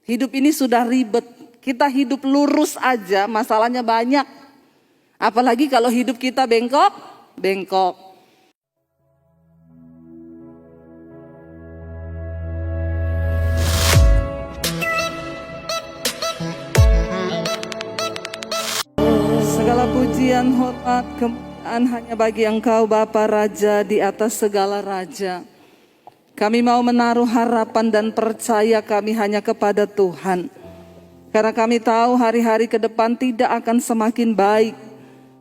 Hidup ini sudah ribet. Kita hidup lurus aja masalahnya banyak. Apalagi kalau hidup kita bengkok. Segala pujian, hormat, kemuliaan hanya bagi Engkau Bapa Raja di atas segala raja. Kami mau menaruh harapan dan percaya kami hanya kepada Tuhan. Karena kami tahu hari-hari ke depan tidak akan semakin baik.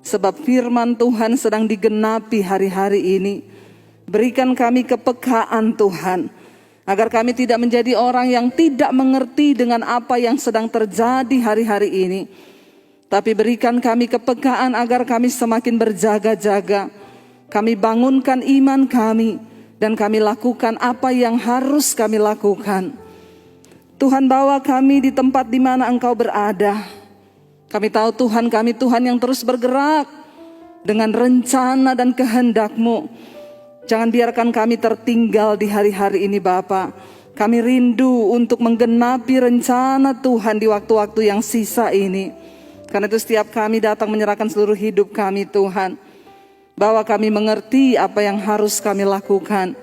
Sebab firman Tuhan sedang digenapi hari-hari ini. Berikan kami kepekaan Tuhan. Agar kami tidak menjadi orang yang tidak mengerti dengan apa yang sedang terjadi hari-hari ini. Tapi berikan kami kepekaan agar kami semakin berjaga-jaga. Kami bangunkan iman kami. Dan kami lakukan apa yang harus kami lakukan. Tuhan bawa kami di tempat di mana Engkau berada. Kami tahu Tuhan kami Tuhan yang terus bergerak. Dengan rencana dan kehendak-Mu. Jangan biarkan kami tertinggal di hari-hari ini Bapa. Kami rindu untuk menggenapi rencana Tuhan di waktu-waktu yang sisa ini. Karena itu setiap kami datang menyerahkan seluruh hidup kami Tuhan. Bahwa kami mengerti apa yang harus kami lakukan.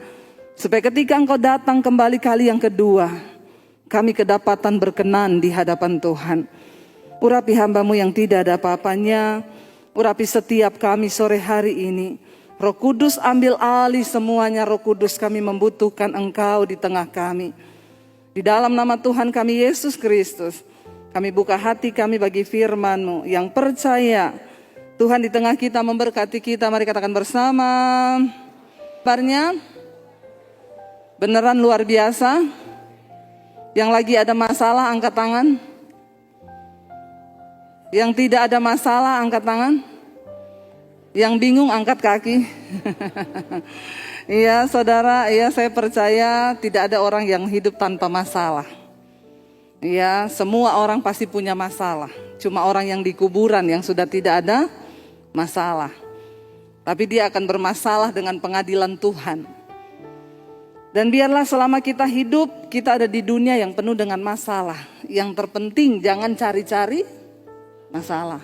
Supaya ketika Engkau datang kembali kali yang kedua. Kami kedapatan berkenan di hadapan Tuhan. Urapi hamba-Mu yang tidak ada apa-apanya. Urapi setiap kami sore hari ini. Roh Kudus ambil alih semuanya. Roh Kudus kami membutuhkan Engkau di tengah kami. Di dalam nama Tuhan kami Yesus Kristus. Kami buka hati kami bagi firman-Mu yang percaya. Tuhan di tengah kita memberkati kita. Mari katakan bersama. Kabarnya beneran luar biasa. Yang lagi ada masalah angkat tangan. Yang tidak ada masalah angkat tangan. Yang bingung angkat kaki. Iya saudara, iya saya percaya tidak ada orang yang hidup tanpa masalah. Iya, semua orang pasti punya masalah. Cuma orang yang di kuburan yang sudah tidak ada masalah. Tapi dia akan bermasalah dengan pengadilan Tuhan. Dan biarlah selama kita hidup, kita ada di dunia yang penuh dengan masalah. Yang terpenting jangan cari-cari masalah.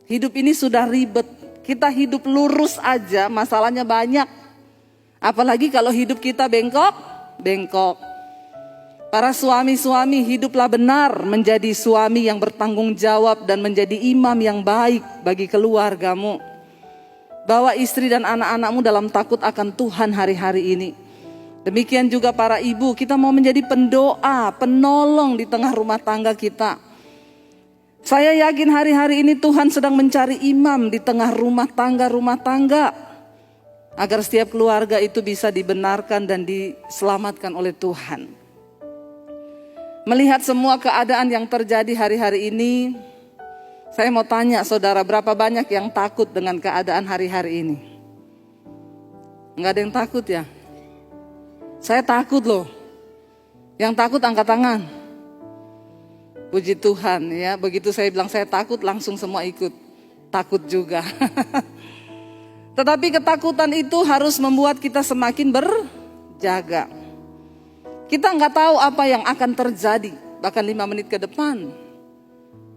Hidup ini sudah ribet. Kita hidup lurus aja, masalahnya banyak. Apalagi kalau hidup kita bengkok. Para suami-suami hiduplah benar menjadi suami yang bertanggung jawab dan menjadi imam yang baik bagi keluargamu. Bawa istri dan anak-anakmu dalam takut akan Tuhan hari-hari ini. Demikian juga para ibu, kita mau menjadi pendoa, penolong di tengah rumah tangga kita. Saya yakin hari-hari ini Tuhan sedang mencari imam di tengah rumah tangga. Agar setiap keluarga itu bisa dibenarkan dan diselamatkan oleh Tuhan. Melihat semua keadaan yang terjadi hari-hari ini, saya mau tanya saudara, berapa banyak yang takut dengan keadaan hari-hari ini? Enggak ada yang takut ya? Saya takut loh. Yang takut angkat tangan. Puji Tuhan ya, begitu saya bilang saya takut langsung semua ikut. Takut juga. Tetapi ketakutan itu harus membuat kita semakin berjaga. Kita nggak tahu apa yang akan terjadi bahkan 5 menit ke depan.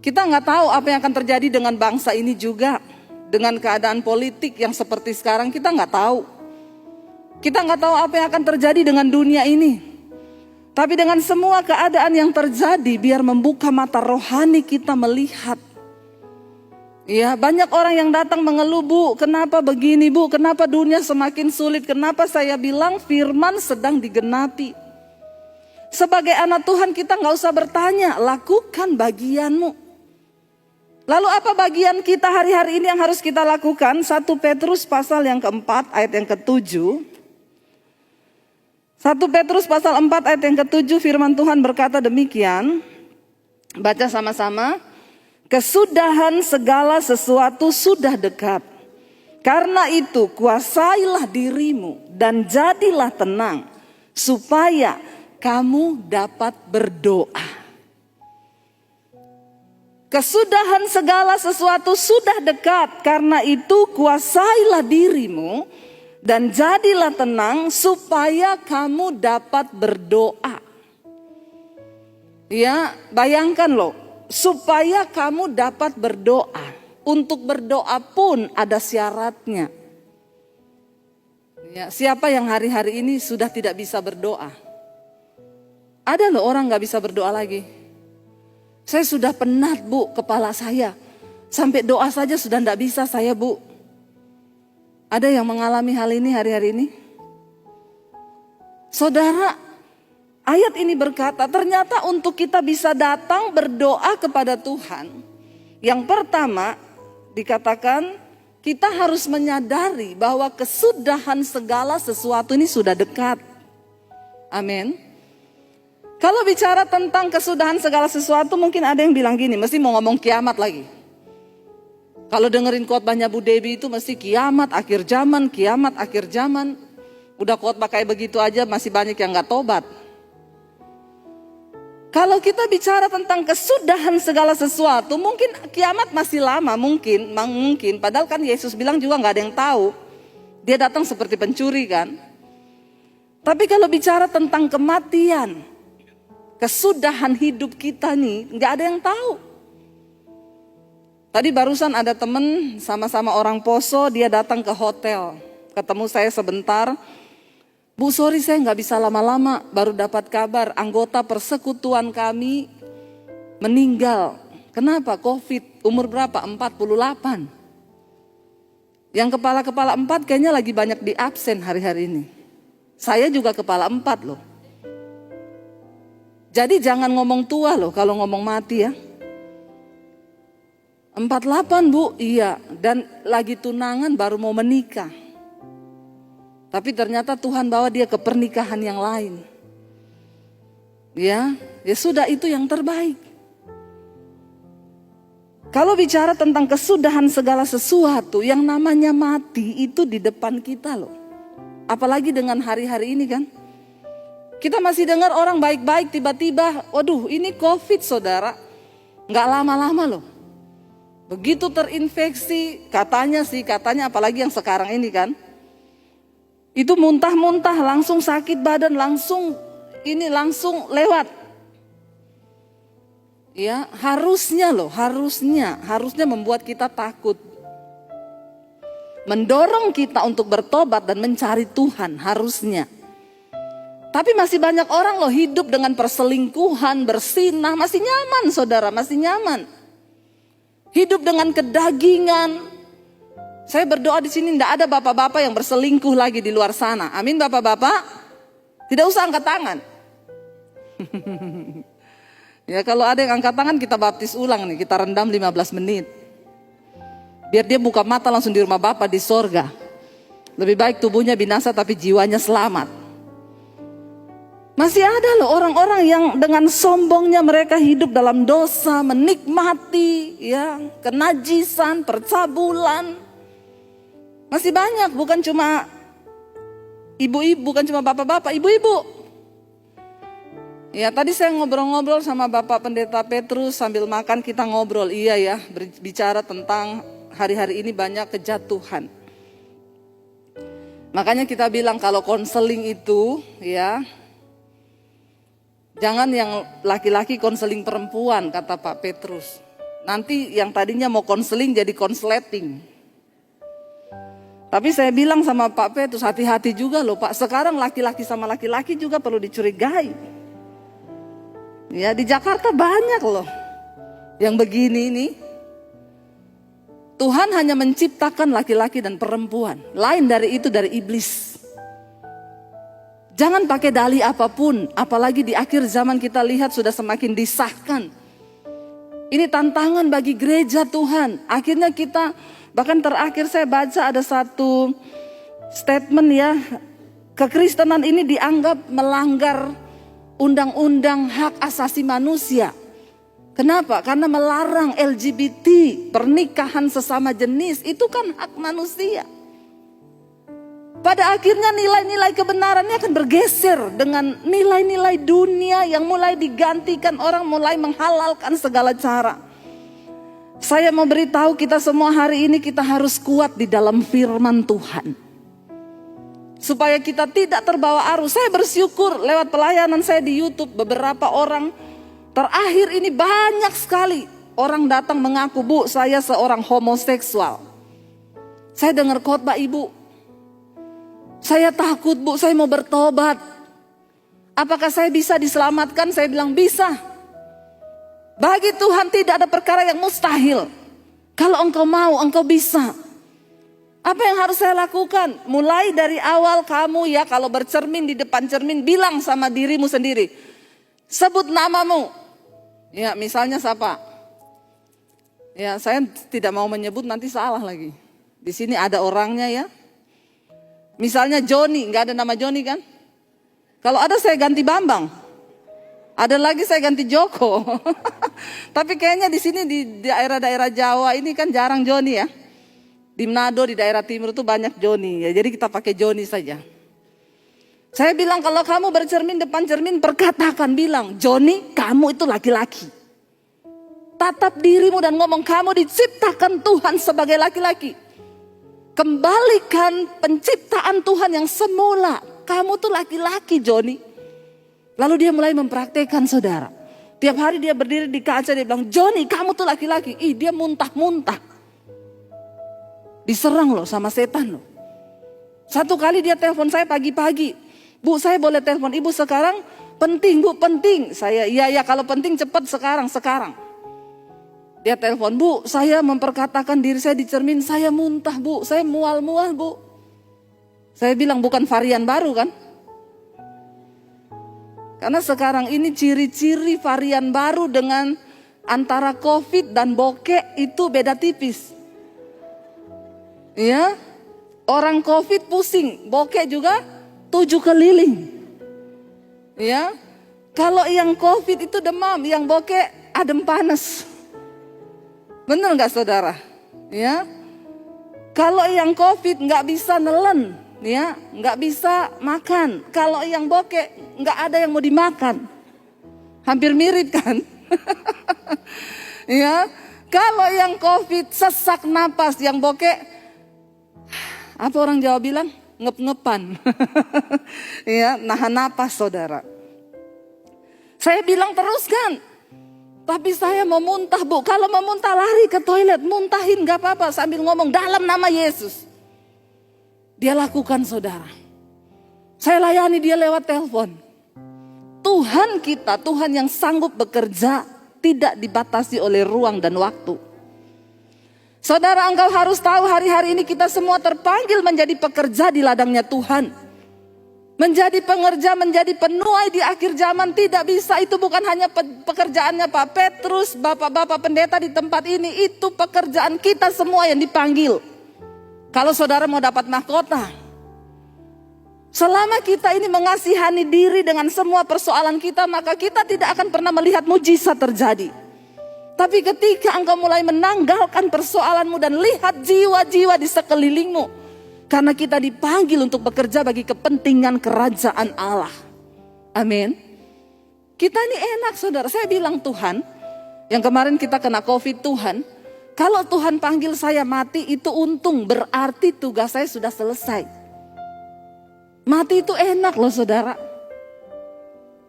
Kita nggak tahu apa yang akan terjadi dengan bangsa ini juga. Dengan keadaan politik yang seperti sekarang kita nggak tahu. Kita nggak tahu apa yang akan terjadi dengan dunia ini. Tapi dengan semua keadaan yang terjadi biar membuka mata rohani kita melihat. Ya, banyak orang yang datang mengeluh, Bu, kenapa begini Bu, kenapa dunia semakin sulit, kenapa saya bilang firman sedang digenapi. Sebagai anak Tuhan kita gak usah bertanya, lakukan bagianmu. Lalu apa bagian kita hari-hari ini yang harus kita lakukan? 1 Petrus pasal yang keempat ayat yang ke-7. 1 Petrus pasal 4 ayat yang ke-7 firman Tuhan berkata demikian. Baca sama-sama. Kesudahan segala sesuatu sudah dekat. Karena itu kuasailah dirimu dan jadilah tenang. Supaya kamu dapat berdoa. Kesudahan segala sesuatu sudah dekat. Karena itu kuasailah dirimu dan jadilah tenang supaya kamu dapat berdoa. Ya, bayangkan loh, supaya kamu dapat berdoa. Untuk berdoa pun ada syaratnya. Ya, siapa yang hari-hari ini sudah tidak bisa berdoa? Ada loh orang gak bisa berdoa lagi. Saya sudah penat Bu, kepala saya. Sampai doa saja sudah tidak bisa saya Bu. Ada yang mengalami hal ini hari-hari ini? Saudara, ayat ini berkata ternyata untuk kita bisa datang berdoa kepada Tuhan. Yang pertama dikatakan kita harus menyadari bahwa kesudahan segala sesuatu ini sudah dekat. Amin. Kalau bicara tentang kesudahan segala sesuatu mungkin ada yang bilang gini, mesti mau ngomong kiamat lagi. Kalau dengerin khotbahnya Bu Debbie itu mesti kiamat akhir zaman, kiamat akhir zaman. Udah khotbah kayak begitu aja masih banyak yang gak tobat. Kalau kita bicara tentang kesudahan segala sesuatu, mungkin kiamat masih lama, mungkin. Padahal kan Yesus bilang juga gak ada yang tahu. Dia datang seperti pencuri kan. Tapi kalau bicara tentang kematian, kesudahan hidup kita nih gak ada yang tahu. Tadi barusan ada temen sama-sama orang Poso, dia datang ke hotel. Ketemu saya sebentar. Bu sorry saya gak bisa lama-lama, baru dapat kabar anggota persekutuan kami meninggal. Kenapa? Covid, umur berapa? 48. Yang kepala-kepala 4 kayaknya lagi banyak di absen hari-hari ini. Saya juga kepala 4 loh. Jadi jangan ngomong tua loh kalau ngomong mati ya. 48 Bu, iya. Dan lagi tunangan baru mau menikah. Tapi ternyata Tuhan bawa dia ke pernikahan yang lain. Ya sudah itu yang terbaik. Kalau bicara tentang kesudahan segala sesuatu, yang namanya mati itu di depan kita loh. Apalagi dengan hari-hari ini kan. Kita masih dengar orang baik-baik tiba-tiba, waduh ini Covid saudara. Gak lama-lama loh. Begitu terinfeksi, katanya apalagi yang sekarang ini kan. Itu muntah-muntah, langsung sakit badan, langsung lewat. Ya, harusnya membuat kita takut. Mendorong kita untuk bertobat dan mencari Tuhan, harusnya. Tapi masih banyak orang loh hidup dengan perselingkuhan, bersinah, masih nyaman saudara, masih nyaman. Hidup dengan kedagingan. Saya berdoa di sini tidak ada bapak-bapak yang berselingkuh lagi di luar sana. Amin bapak-bapak. Tidak usah angkat tangan. Ya kalau ada yang angkat tangan kita baptis ulang nih. Kita rendam 15 menit. Biar dia buka mata langsung di rumah Bapa di sorga. Lebih baik tubuhnya binasa tapi jiwanya selamat. Masih ada loh orang-orang yang dengan sombongnya mereka hidup dalam dosa. Menikmati ya kenajisan, percabulan. Masih banyak, bukan cuma ibu-ibu, bukan cuma bapak-bapak, ibu-ibu. Ya tadi saya ngobrol-ngobrol sama Bapak Pendeta Petrus sambil makan kita ngobrol. Iya ya, berbicara tentang hari-hari ini banyak kejatuhan. Makanya kita bilang kalau konseling itu ya, jangan yang laki-laki konseling perempuan kata Pak Petrus. Nanti yang tadinya mau konseling jadi konsleting. Tapi saya bilang sama Pak Petrus, hati-hati juga loh Pak. Sekarang laki-laki sama laki-laki juga perlu dicurigai. Ya di Jakarta banyak loh yang begini ini. Tuhan hanya menciptakan laki-laki dan perempuan. Lain dari itu dari iblis. Jangan pakai dalih apapun. Apalagi di akhir zaman kita lihat sudah semakin disahkan. Ini tantangan bagi gereja Tuhan. Akhirnya kita... Bahkan terakhir saya baca ada satu statement ya, kekristenan ini dianggap melanggar undang-undang hak asasi manusia. Kenapa? Karena melarang LGBT, pernikahan sesama jenis, itu kan hak manusia. Pada akhirnya nilai-nilai kebenarannya akan bergeser dengan nilai-nilai dunia yang mulai digantikan, orang mulai menghalalkan segala cara. Saya mau beritahu kita semua hari ini kita harus kuat di dalam firman Tuhan. Supaya kita tidak terbawa arus. Saya bersyukur lewat pelayanan saya di YouTube beberapa orang Terakhir ini banyak sekali orang datang mengaku, Bu, saya seorang homoseksual. Saya dengar khotbah Ibu, saya takut, Bu, saya mau bertobat. Apakah saya bisa diselamatkan? Saya bilang bisa. Bagi Tuhan tidak ada perkara yang mustahil. Kalau engkau mau, engkau bisa. Apa yang harus saya lakukan? Mulai dari awal kamu ya, kalau bercermin di depan cermin, bilang sama dirimu sendiri. Sebut namamu. Ya, misalnya siapa? Ya, saya tidak mau menyebut, nanti salah lagi. Di sini ada orangnya ya. Misalnya Joni, nggak ada nama Joni kan? Kalau ada saya ganti Bambang. Ada lagi saya ganti Joko. Tapi kayaknya di sini di daerah-daerah Jawa ini kan jarang Joni ya. Di Manado, di daerah timur itu banyak Joni ya. Jadi kita pakai Joni saja. Saya bilang kalau kamu bercermin depan cermin, perkatakan, bilang, Joni, kamu itu laki-laki. Tatap dirimu dan ngomong, kamu diciptakan Tuhan sebagai laki-laki. Kembalikan penciptaan Tuhan yang semula. Kamu tuh laki-laki, Joni. Lalu dia mulai mempraktekkan, saudara. Tiap hari dia berdiri di kaca, dia bilang, Joni, kamu tuh laki-laki. Ih, dia muntah-muntah. Diserang loh sama setan loh. Satu kali dia telepon saya pagi-pagi. Bu, saya boleh telepon Ibu sekarang? Penting, Bu, penting. Saya, iya kalau penting cepat sekarang. Dia telepon, Bu, saya memperkatakan diri saya di cermin, saya muntah, Bu, saya mual-mual, Bu. Saya bilang bukan varian baru kan? Karena sekarang ini ciri-ciri varian baru dengan antara COVID dan bokek itu beda tipis. Ya, orang COVID pusing, bokek juga 7 keliling. Ya, kalau yang COVID itu demam, yang bokek adem panas. Benar nggak saudara? Ya, kalau yang COVID nggak bisa nelen, ya, nggak bisa makan. Kalau yang bokek nggak ada yang mau dimakan. Hampir mirip kan? Ya, kalau yang COVID sesak napas, yang bokek, apa orang Jawa bilang? Ngep-ngepan. Ya, nahan napas, saudara. Saya bilang teruskan. Tapi saya mau muntah, Bu. Kalau mau muntah lari ke toilet, muntahin gak apa-apa sambil ngomong dalam nama Yesus. Dia lakukan, saudara. Saya layani dia lewat telepon. Tuhan kita, Tuhan yang sanggup bekerja, tidak dibatasi oleh ruang dan waktu. Saudara, engkau harus tahu hari-hari ini kita semua terpanggil menjadi pekerja di ladangnya Tuhan. Menjadi pengerja, menjadi penuai di akhir zaman tidak bisa. Itu bukan hanya pekerjaannya Pak Petrus, bapak-bapak pendeta di tempat ini. Itu pekerjaan kita semua yang dipanggil. Kalau saudara mau dapat mahkota. Selama kita ini mengasihani diri dengan semua persoalan kita, maka kita tidak akan pernah melihat mujizat terjadi. Tapi ketika engkau mulai menanggalkan persoalanmu dan lihat jiwa-jiwa di sekelilingmu. Karena kita dipanggil untuk bekerja bagi kepentingan kerajaan Allah. Amin. Kita ini enak, saudara. Saya bilang Tuhan, yang kemarin kita kena COVID, Tuhan, kalau Tuhan panggil saya mati itu untung, berarti tugas saya sudah selesai. Mati itu enak loh, saudara.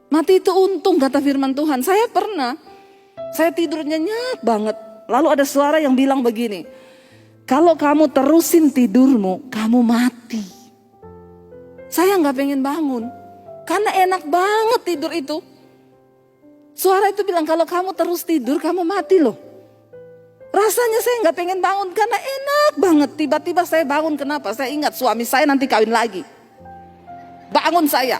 Mati itu untung, kata firman Tuhan. Saya tidur nyenyak banget. Lalu ada suara yang bilang begini, kalau kamu terusin tidurmu, kamu mati. Saya gak pengen bangun. Karena enak banget tidur itu. Suara itu bilang kalau kamu terus tidur, kamu mati loh. Rasanya saya gak pengen bangun karena enak banget. Tiba-tiba saya bangun, kenapa? Saya ingat suami saya nanti kawin lagi. Bangun saya.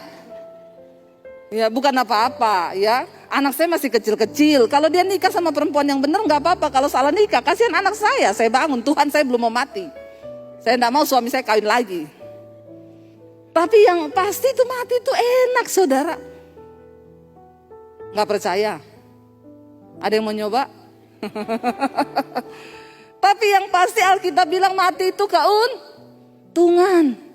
Ya bukan apa-apa ya. Anak saya masih kecil-kecil. Kalau dia nikah sama perempuan yang benar gak apa-apa. Kalau salah nikah, kasihan anak saya. Saya bangun, Tuhan saya belum mau mati. Saya gak mau suami saya kawin lagi. Tapi yang pasti itu mati itu enak, saudara. Gak percaya? Ada yang mau nyoba? Tapi yang pasti Alkitab bilang mati itu keuntungan.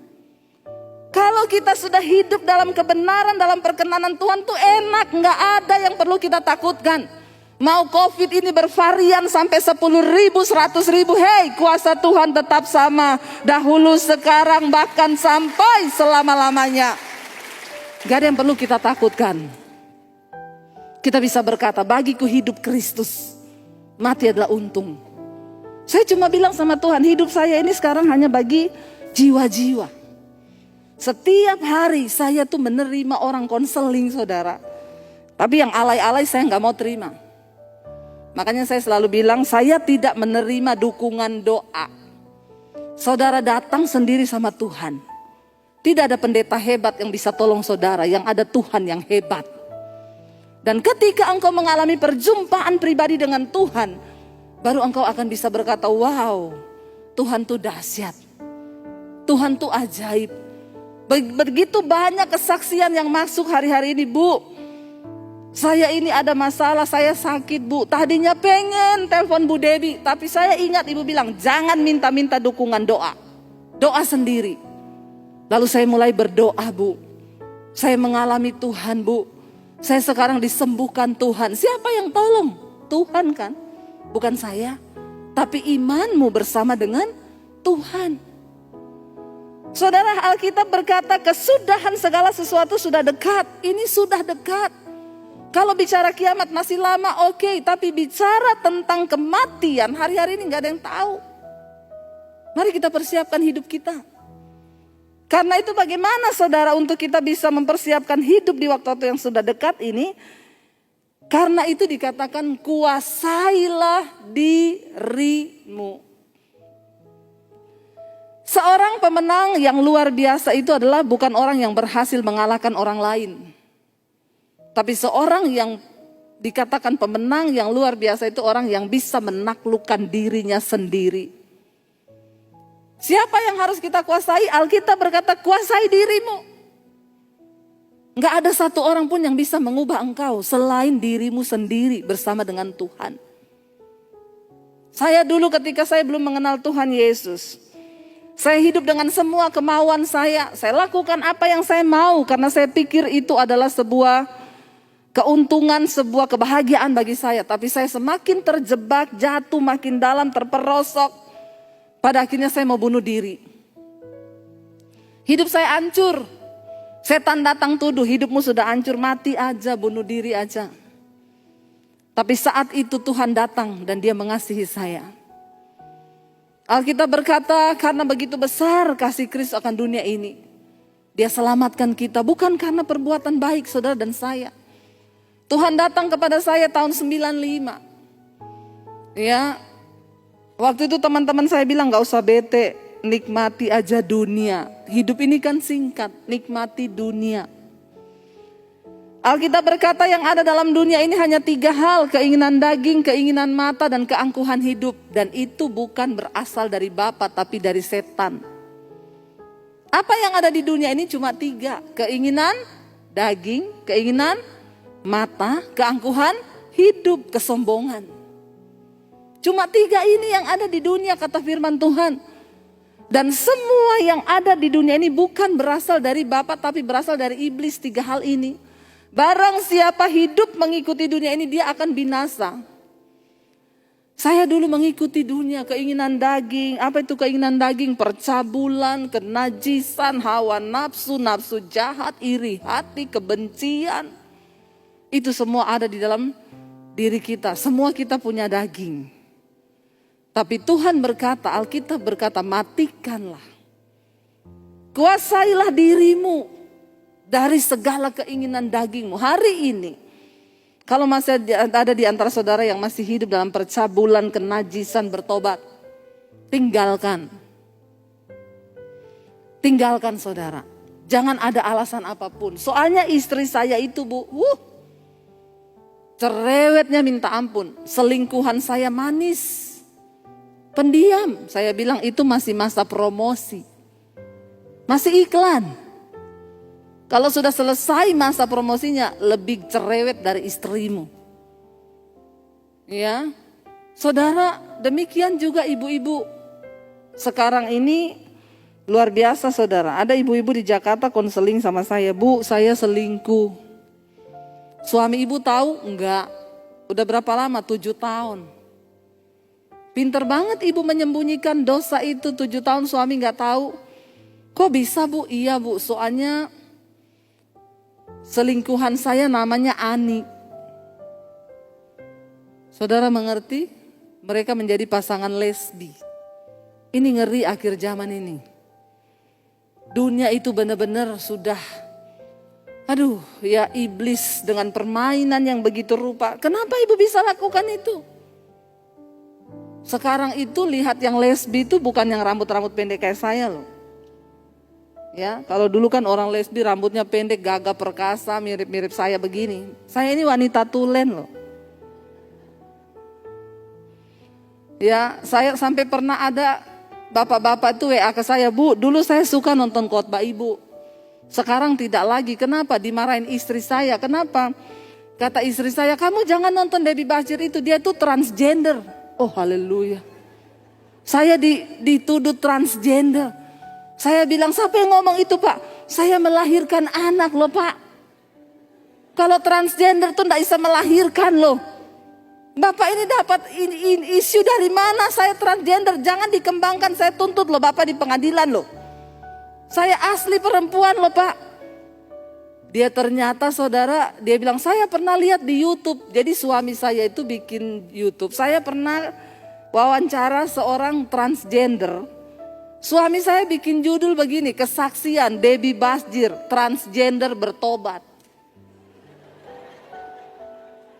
Kalau kita sudah hidup dalam kebenaran, dalam perkenanan Tuhan tuh enak. Gak ada yang perlu kita takutkan. Mau COVID ini bervarian sampai 10.000, 100.000. Hei, kuasa Tuhan tetap sama. Dahulu, sekarang, bahkan sampai selama-lamanya. Gak ada yang perlu kita takutkan. Kita bisa berkata, bagiku hidup Kristus, mati adalah untung. Saya cuma bilang sama Tuhan, hidup saya ini sekarang hanya bagi jiwa-jiwa. Setiap hari saya tuh menerima orang konseling saudara. Tapi yang alay-alay saya nggak mau terima. Makanya saya selalu bilang, saya tidak menerima dukungan doa. Saudara datang sendiri sama Tuhan. Tidak ada pendeta hebat yang bisa tolong saudara, yang ada Tuhan yang hebat. Dan ketika engkau mengalami perjumpaan pribadi dengan Tuhan, baru engkau akan bisa berkata, wow, Tuhan tuh dahsyat. Tuhan tuh ajaib. Begitu banyak kesaksian yang masuk hari-hari ini, Bu. Saya ini ada masalah, saya sakit, Bu. Tadinya pengen telepon Bu Debbie, tapi saya ingat Ibu bilang, jangan minta-minta dukungan doa. Doa sendiri. Lalu saya mulai berdoa, Bu. Saya mengalami Tuhan, Bu. Saya sekarang disembuhkan Tuhan. Siapa yang tolong? Tuhan kan? Bukan saya. Tapi imanmu bersama dengan Tuhan. Saudara, Alkitab berkata kesudahan segala sesuatu sudah dekat. Ini sudah dekat. Kalau bicara kiamat masih lama, oke. Tapi bicara tentang kematian, hari-hari ini gak ada yang tahu. Mari kita persiapkan hidup kita. Karena itu bagaimana saudara untuk kita bisa mempersiapkan hidup di waktu-waktu yang sudah dekat ini. Karena itu dikatakan kuasailah dirimu. Seorang pemenang yang luar biasa itu adalah bukan orang yang berhasil mengalahkan orang lain. Tapi seorang yang dikatakan pemenang yang luar biasa itu orang yang bisa menaklukkan dirinya sendiri. Siapa yang harus kita kuasai? Alkitab berkata kuasai dirimu. Gak ada satu orang pun yang bisa mengubah engkau selain dirimu sendiri bersama dengan Tuhan. Saya dulu ketika saya belum mengenal Tuhan Yesus, saya hidup dengan semua kemauan saya. Saya lakukan apa yang saya mau karena saya pikir itu adalah sebuah keuntungan, sebuah kebahagiaan bagi saya. Tapi saya semakin terjebak, jatuh makin dalam, terperosok. Pada akhirnya saya mau bunuh diri. Hidup saya hancur. Setan datang tuduh, hidupmu sudah hancur, mati aja, bunuh diri aja. Tapi saat itu Tuhan datang dan Dia mengasihi saya. Alkitab berkata, karena begitu besar kasih Kristus akan dunia ini, Dia selamatkan kita bukan karena perbuatan baik saudara dan saya. Tuhan datang kepada saya tahun 95. Ya, waktu itu teman-teman saya bilang gak usah bete, nikmati aja dunia. Hidup ini kan singkat, nikmati dunia. Alkitab berkata yang ada dalam dunia ini hanya 3 hal, keinginan daging, keinginan mata, dan keangkuhan hidup. Dan itu bukan berasal dari Bapa tapi dari setan. Apa yang ada di dunia ini cuma 3, keinginan daging, keinginan mata, keangkuhan hidup, kesombongan. Cuma 3 ini yang ada di dunia kata firman Tuhan. Dan semua yang ada di dunia ini bukan berasal dari Bapa tapi berasal dari iblis. 3 hal ini. Barang siapa hidup mengikuti dunia ini dia akan binasa. Saya dulu mengikuti dunia, keinginan daging. Apa itu keinginan daging? Percabulan, kenajisan, hawa nafsu, nafsu jahat, iri hati, kebencian. Itu semua ada di dalam diri kita. Semua kita punya daging. Tapi Tuhan berkata, Alkitab berkata, matikanlah. Kuasailah dirimu dari segala keinginan dagingmu. Hari ini, kalau masih ada di antara saudara yang masih hidup dalam percabulan, kenajisan, bertobat, tinggalkan. Tinggalkan saudara. Jangan ada alasan apapun. Soalnya istri saya itu cerewetnya minta ampun. Selingkuhan saya manis. Pendiam, saya bilang itu masih masa promosi. Masih iklan. Kalau sudah selesai masa promosinya, lebih cerewet dari istrimu. Ya, saudara, demikian juga ibu-ibu. Sekarang ini luar biasa saudara. Ada ibu-ibu di Jakarta konseling sama saya. Bu, saya selingkuh. Suami ibu tahu? Enggak. Udah berapa lama? 7 tahun. Pinter banget ibu menyembunyikan dosa itu 7 tahun suami gak tahu. Kok bisa bu? Iya bu, soalnya selingkuhan saya namanya Ani. Saudara mengerti? Mereka menjadi pasangan lesbi. Ini ngeri akhir zaman ini. Dunia itu benar-benar sudah, aduh ya, iblis dengan permainan yang begitu rupa. Kenapa ibu bisa lakukan itu? Sekarang itu lihat yang lesbi itu bukan yang rambut-rambut pendek kayak saya loh. Ya, kalau dulu kan orang lesbi rambutnya pendek, gagah perkasa, mirip-mirip saya begini. Saya ini wanita tulen loh. Ya, saya sampai pernah ada bapak-bapak itu WA ke saya, Bu, dulu saya suka nonton khotbah ibu. Sekarang tidak lagi. Kenapa? Dimarahin istri saya. Kenapa? Kata istri saya, kamu jangan nonton Debbie Bachir itu, dia tuh transgender. Oh haleluya. Saya dituduh transgender. Saya bilang, siapa yang ngomong itu Pak? Saya melahirkan anak loh Pak. Kalau transgender tuh gak bisa melahirkan loh. Bapak ini dapat isu dari mana saya transgender? Jangan dikembangkan, saya tuntut loh Bapak di pengadilan loh. Saya asli perempuan loh Pak. Dia ternyata saudara, dia bilang saya pernah lihat di YouTube. Jadi suami saya itu bikin YouTube. Saya pernah wawancara seorang transgender. Suami saya bikin judul begini, kesaksian Debbie Bachir, transgender bertobat.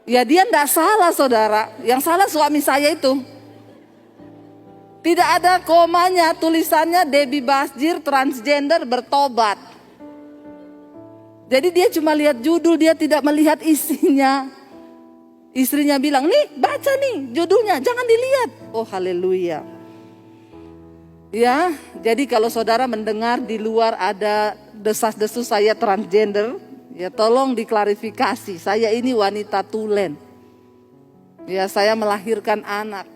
Ya dia enggak salah saudara, yang salah suami saya itu. Tidak ada komanya, tulisannya Debbie Bachir transgender bertobat. Jadi dia cuma lihat judul, dia tidak melihat isinya. Istrinya bilang, nih baca nih judulnya, jangan dilihat. Oh haleluya. Ya, jadi kalau saudara mendengar di luar ada desas-desus saya transgender, ya tolong diklarifikasi, saya ini wanita tulen. Ya saya melahirkan anak.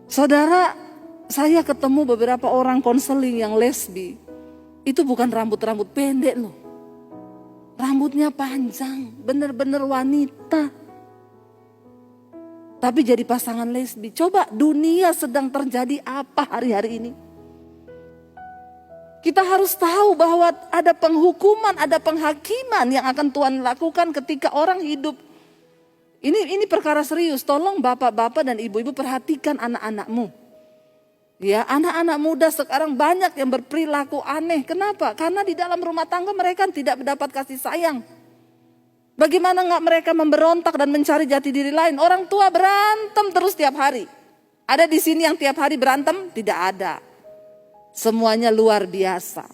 Saudara, saya ketemu beberapa orang konseling yang lesbi. Itu bukan rambut-rambut pendek loh. Rambutnya panjang, benar-benar wanita. Tapi jadi pasangan lesbi. Coba dunia sedang terjadi apa hari-hari ini? Kita harus tahu bahwa ada penghukuman, ada penghakiman yang akan Tuhan lakukan ketika orang hidup. Ini perkara serius. Tolong bapak-bapak dan ibu-ibu perhatikan anak-anakmu. Ya, anak-anak muda sekarang banyak yang berperilaku aneh. Kenapa? Karena di dalam rumah tangga mereka tidak mendapat kasih sayang. Bagaimana nggak mereka memberontak dan mencari jati diri lain? Orang tua berantem terus tiap hari. Ada di sini yang tiap hari berantem? Tidak ada. Semuanya luar biasa.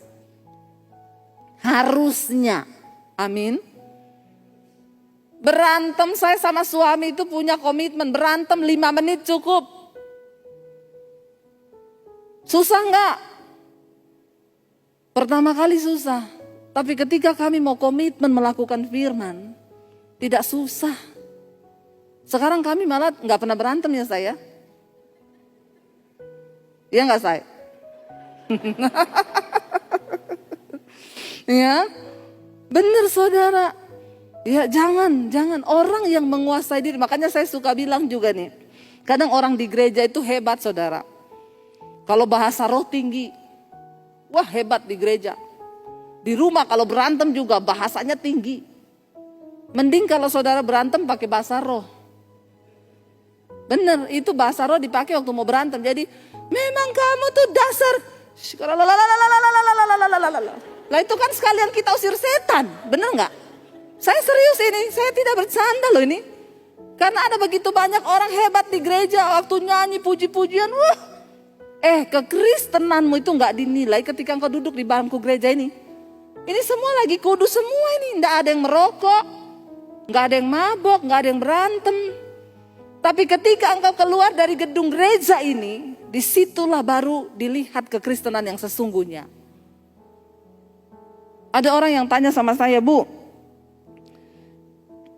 Harusnya. Amin. Berantem, saya sama suami itu punya komitmen. Berantem 5 menit cukup. Susah enggak? Pertama kali susah. Tapi ketika kami mau komitmen melakukan firman, tidak susah. Sekarang kami malah enggak pernah berantem ya saya. Iya enggak saya? Ya, benar saudara. Ya jangan orang yang menguasai diri. Makanya saya suka bilang juga nih, kadang orang di gereja itu hebat saudara. Kalau bahasa roh tinggi, wah hebat di gereja. Di rumah kalau berantem juga bahasanya tinggi. Mending kalau saudara berantem pakai bahasa roh. Bener, itu bahasa roh dipakai waktu mau berantem. Jadi memang kamu tuh dasar. Lah itu kan sekalian kita usir setan, bener nggak? Saya serius ini, saya tidak bercanda loh ini. Karena ada begitu banyak orang hebat di gereja waktu nyanyi puji-pujian, wah. Kekristenanmu itu nggak dinilai ketika engkau duduk di bangku gereja ini. Ini semua lagi kudus semua ini, nggak ada yang merokok, nggak ada yang mabok, nggak ada yang berantem. Tapi ketika engkau keluar dari gedung gereja ini, disitulah baru dilihat kekristenan yang sesungguhnya. Ada orang yang tanya sama saya, Bu,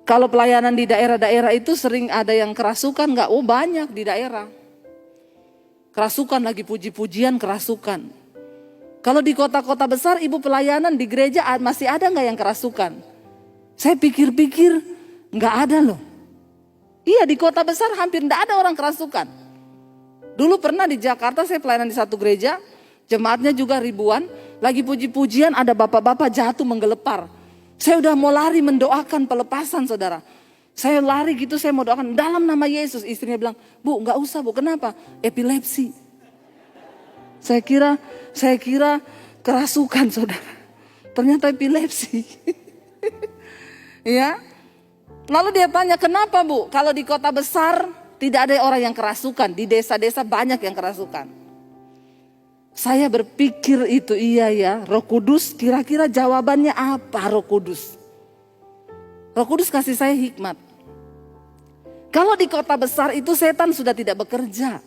kalau pelayanan di daerah-daerah itu sering ada yang kerasukan nggak? Oh banyak di daerah. Kerasukan lagi puji-pujian kerasukan. Kalau di kota-kota besar ibu pelayanan di gereja masih ada nggak yang kerasukan? Saya pikir-pikir nggak ada loh. Iya di kota besar hampir nggak ada orang kerasukan. Dulu pernah di Jakarta saya pelayanan di satu gereja, jemaatnya juga ribuan, lagi puji-pujian ada bapak-bapak jatuh menggelepar. Saya udah mau lari mendoakan pelepasan saudara. Saya lari gitu, saya mau doakan dalam nama Yesus. Istrinya bilang, Bu gak usah Bu, kenapa? Epilepsi. Saya kira kerasukan saudara. Ternyata epilepsi. Ya. Lalu dia tanya, kenapa Bu? Kalau di kota besar tidak ada orang yang kerasukan. Di desa-desa banyak yang kerasukan. Saya berpikir itu iya ya. Roh Kudus kira-kira jawabannya apa Roh Kudus? Roh Kudus kasih saya hikmat. Kalau di kota besar itu setan sudah tidak bekerja.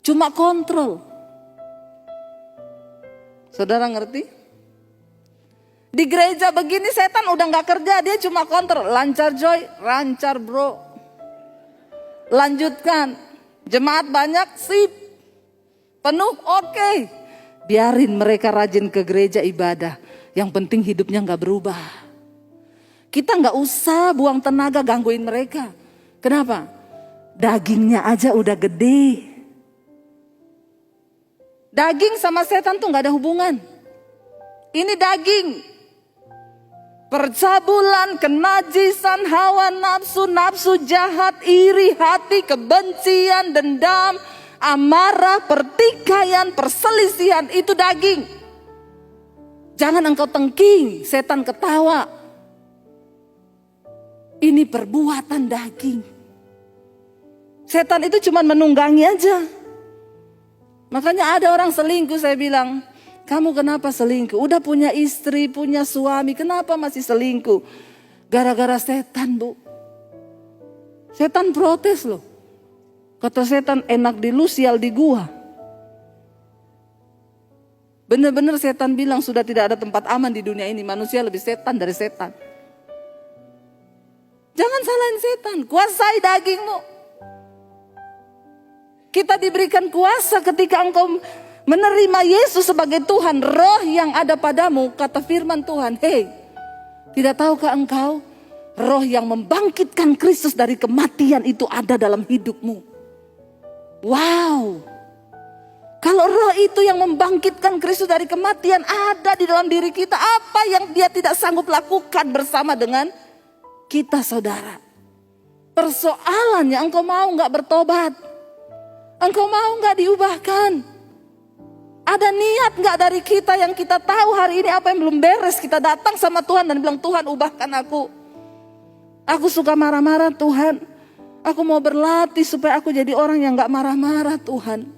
Cuma kontrol. Saudara ngerti? Di gereja begini setan udah gak kerja, dia cuma kontrol. Lancar Joy, lancar bro. Lanjutkan. Jemaat banyak, sip. Penuh, oke. Biarin mereka rajin ke gereja ibadah. Yang penting hidupnya gak berubah. Kita gak usah buang tenaga gangguin mereka. Kenapa? Dagingnya aja udah gede. Daging sama setan tuh gak ada hubungan. Ini daging. Percabulan, kenajisan, hawa nafsu, nafsu jahat, iri hati, kebencian, dendam, amarah, pertikaian, perselisihan, itu daging. Jangan engkau tengking, setan ketawa. Ini perbuatan daging. Setan itu cuma menunggangi aja. Makanya ada orang selingkuh, saya bilang, kamu kenapa selingkuh? Udah punya istri, punya suami, kenapa masih selingkuh? Gara-gara setan Bu. Setan protes loh. Kata setan, enak di lu, sial di gua. Bener-bener setan bilang sudah tidak ada tempat aman di dunia ini. Manusia lebih setan dari setan. Jangan salahin setan, kuasai dagingmu. Kita diberikan kuasa ketika engkau menerima Yesus sebagai Tuhan. Roh yang ada padamu, kata firman Tuhan. Hei, tidak tahukah engkau roh yang membangkitkan Kristus dari kematian itu ada dalam hidupmu? Wow. Kalau roh itu yang membangkitkan Kristus dari kematian ada di dalam diri kita, apa yang dia tidak sanggup lakukan bersama dengan kita saudara? Persoalannya engkau mau gak bertobat? Engkau mau gak diubahkan? Ada niat gak dari kita yang kita tahu hari ini apa yang belum beres? Kita datang sama Tuhan dan bilang, Tuhan ubahkan aku. Aku suka marah-marah Tuhan. Aku mau berlatih supaya aku jadi orang yang gak marah-marah Tuhan.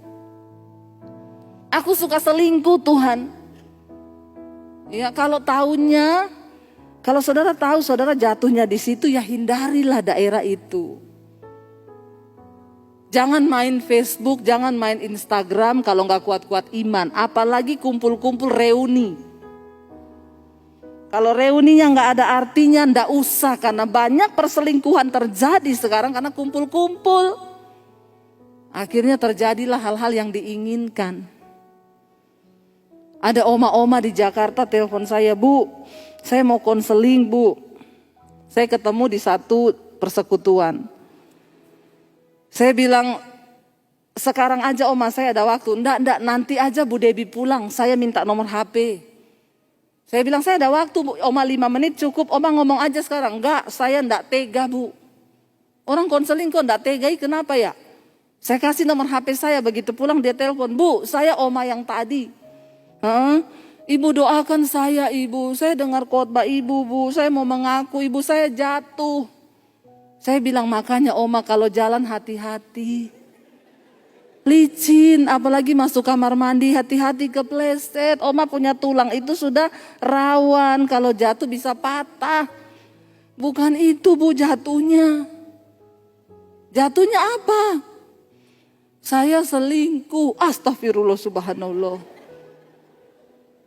Aku suka selingkuh Tuhan. Ya kalau tahunya, kalau saudara tahu saudara jatuhnya di situ, ya hindarilah daerah itu. Jangan main Facebook, jangan main Instagram kalau nggak kuat-kuat iman. Apalagi kumpul-kumpul reuni. Kalau reuninya nggak ada artinya, nggak usah. Karena banyak perselingkuhan terjadi sekarang karena kumpul-kumpul. Akhirnya terjadilah hal-hal yang diinginkan. Ada oma-oma di Jakarta telepon saya, Bu, saya mau konseling Bu. Saya ketemu di satu persekutuan. Saya bilang, sekarang aja oma saya ada waktu. Enggak, nanti aja Bu Debbie pulang, saya minta nomor HP. Saya bilang, saya ada waktu Bu, oma 5 menit cukup, oma ngomong aja sekarang. Enggak, saya enggak tega Bu. Orang konseling kok enggak tega, kenapa ya? Saya kasih nomor HP saya, begitu pulang dia telepon, Bu, saya oma yang tadi. Ibu doakan saya Ibu, saya dengar khotbah Ibu Bu, saya mau mengaku Ibu saya jatuh. Saya bilang makanya oma kalau jalan hati-hati. Licin, apalagi masuk kamar mandi hati-hati kepleset. Oma punya tulang itu sudah rawan, kalau jatuh bisa patah. Bukan itu Bu jatuhnya. Jatuhnya apa? Saya selingkuh, astagfirullah subhanallah.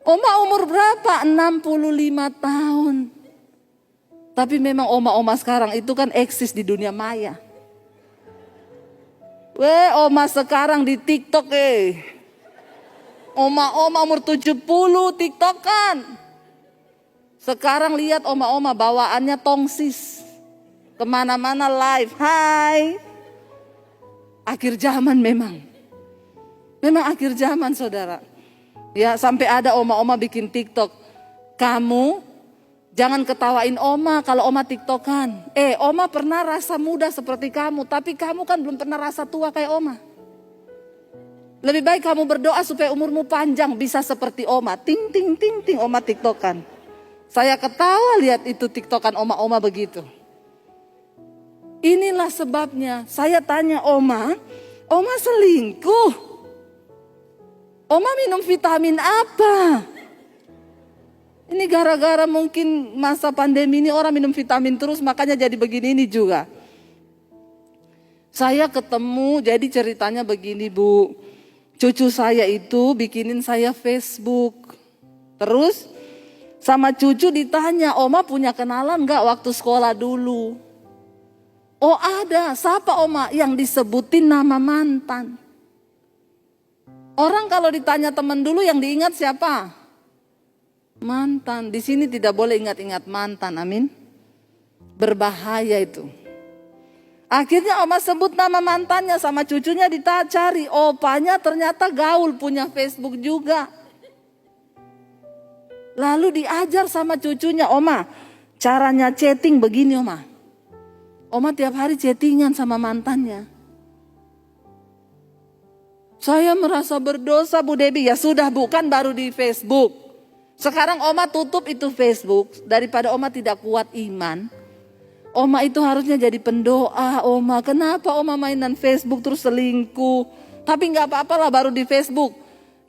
Oma umur berapa? 65 tahun. Tapi memang oma-oma sekarang itu kan eksis di dunia maya. Oma sekarang di TikTok Oma-oma umur 70 TikTokan. Sekarang lihat oma-oma bawaannya tongsis. Kemana-mana live. Hai. Akhir zaman memang. Memang akhir zaman saudara. Ya sampai ada oma-oma bikin TikTok. Kamu Jangan ketawain Oma kalau Oma tiktokan. Oma pernah rasa muda seperti kamu, tapi kamu kan belum pernah rasa tua kayak Oma. Lebih baik kamu berdoa supaya umurmu panjang bisa seperti Oma. Ting ting ting ting Oma tiktokan. Saya ketawa lihat itu tiktokan Oma begitu. Inilah sebabnya saya tanya Oma selingkuh. Oma minum vitamin apa? Ini gara-gara mungkin masa pandemi ini orang minum vitamin terus makanya jadi begini ini juga. Saya ketemu, jadi ceritanya begini Bu. Cucu saya itu bikinin saya Facebook. Terus sama cucu ditanya, Oma punya kenalan gak waktu sekolah dulu? Oh ada, siapa Oma? Yang disebutin nama mantan. Orang kalau ditanya teman dulu yang diingat siapa? Mantan. Di sini tidak boleh ingat-ingat mantan, amin. Berbahaya itu. Akhirnya Oma sebut nama mantannya, sama cucunya dicari. Opanya ternyata gaul, punya Facebook juga. Lalu diajar sama cucunya, Oma caranya chatting begini Oma. Oma tiap hari chattingan sama mantannya. Saya merasa berdosa Bu Debbie. Ya sudah Bu, kan baru di Facebook. Sekarang Oma tutup itu Facebook. Daripada Oma tidak kuat iman. Oma itu harusnya jadi pendoa Oma. Kenapa Oma mainan Facebook terus selingkuh? Tapi gak apa-apa lah baru di Facebook.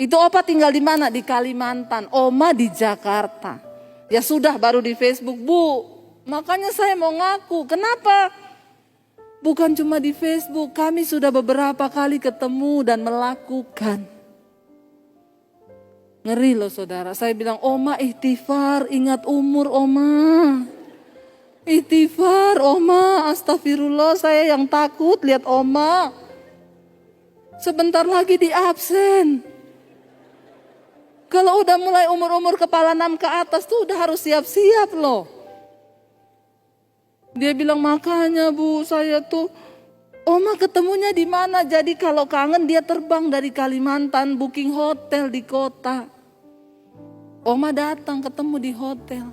Itu Opa tinggal di mana? Di Kalimantan. Oma di Jakarta. Ya sudah baru di Facebook Bu. Makanya saya mau ngaku. Kenapa? Bukan cuma di Facebook. Kami sudah beberapa kali ketemu dan melakukan. Ngeri loh saudara. Saya bilang Oma ikhtifar. Ingat umur Oma. Ikhtifar Oma, astagfirullah saya yang takut lihat Oma. Sebentar lagi di absen. Kalau udah mulai umur-umur kepala 6 ke atas tuh udah harus siap-siap loh. Dia bilang makanya Bu saya tuh, Oma ketemunya di mana? Jadi kalau kangen dia terbang dari Kalimantan booking hotel di kota. Oma datang ketemu di hotel.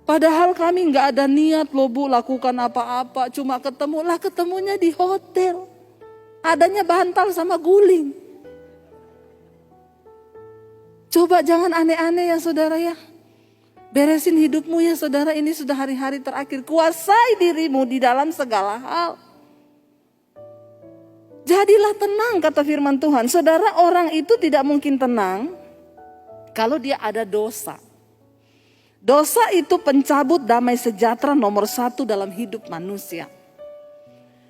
Padahal kami gak ada niat loh Bu lakukan apa-apa. Cuma ketemunya di hotel. Adanya bantal sama guling. Coba jangan aneh-aneh ya saudara ya. Beresin hidupmu ya saudara, ini sudah hari-hari terakhir. Kuasai dirimu di dalam segala hal. Jadilah tenang kata firman Tuhan. Saudara, orang itu tidak mungkin tenang kalau dia ada dosa. Dosa itu pencabut damai sejahtera nomor 1 dalam hidup manusia.